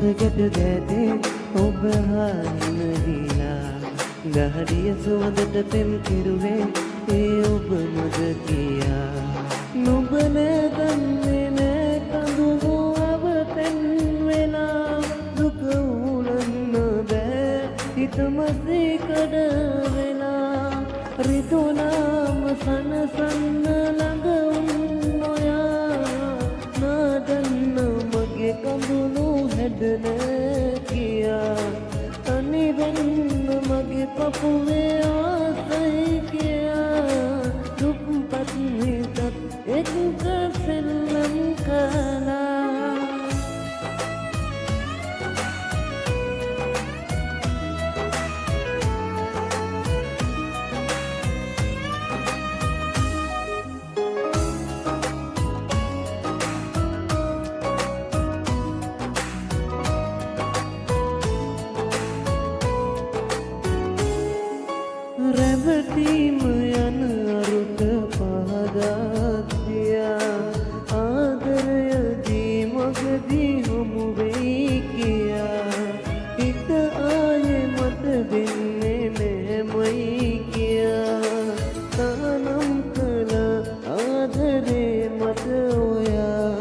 කරගට දැතේ ඔබ හානහිලා ගහඩිය සුවඳට පෙම් කෙරුවේ ඒ ඔබ නොද කියා නුඹ නෑදන්නේ නෑ කඳුළු අවතෙන් වෙලා දුක උලන්න බෑ හිතමසේ කඩ වෙලා රිදුනාම සනසන්න ළඟ උන් ඔයා නාදන්න මගේ කඳුළු හැඩන කියා අනිවෙන්න මගේ පපුවේ ආසයි කියා දුප්පත් හිතත් එක්ක සෙල්ලම් කළා රැවටීම යන අරුත පහදාතියා ආදරයදී මගදී හමු වෙයි කියා හිත ආයේ මට දෙන්නේ නැමයි කියා තනම් කළ ආදරේ මට ඔයා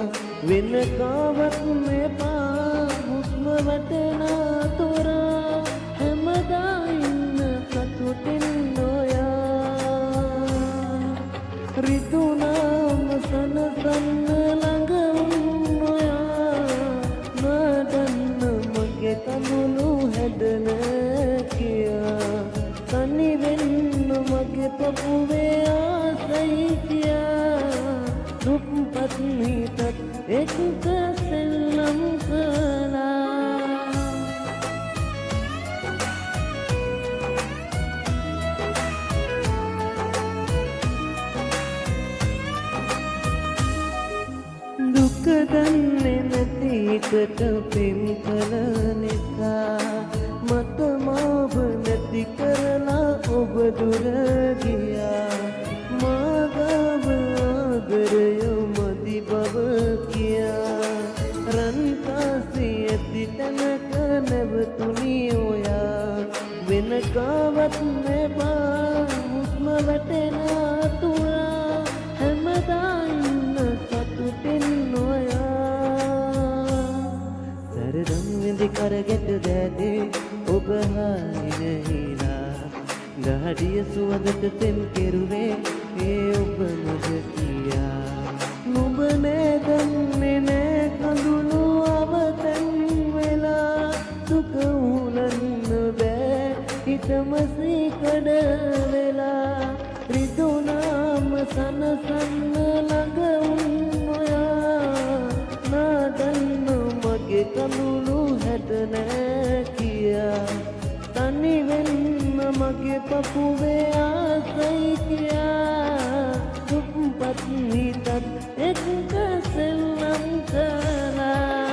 වෙන කාවත් මෙපා හුස්ම වැටෙනා තොරා හැමදා ඉන්න සතුටින් රිදුනාම සනසන්න ළඟ උන් ඔයා නාදන්න මගේ කඳුළු හැඩන කියා තනිවෙන්න මගේ පපුවේ ආසයි කියා දුප්පත් හිතත් එක්ක සෙල්ලම් කළා දුක දන්නේ නැති එකට පෙම් කළ නිසා මට මාව නැති කරලා ඔබ දුර ගියා මාගව ආදරය මදි බව කියා රන් කාසී ඇති තැනක නැවතුණි ඔයා වෙන කාවත් නැබා හුස්ම වැටෙන තුරා හැමදා ඉන්න සතුටින් සරදම් වෙඳි කරගට දැදේ ඔබ හානහිලා ගහඩිය සුවඳට තෙම් කෙරුවේ ඒ ඔබ නොද කියා නුඹ නෑදන්නේ නෑ කඳුළු අවතැන් වෙලා දුක උලන්න බෑ හිතමසේ කඩ වෙලා රිදුනාම සනසන්න ළඟ උන් ඔයා නාදන්න මගේ කඳුළු හැඩන කියා තනිවෙන්න මගේ පපුවේ ආසයි කියා දුප්පත් හිතත් එක්ක සෙල්ලම් කළා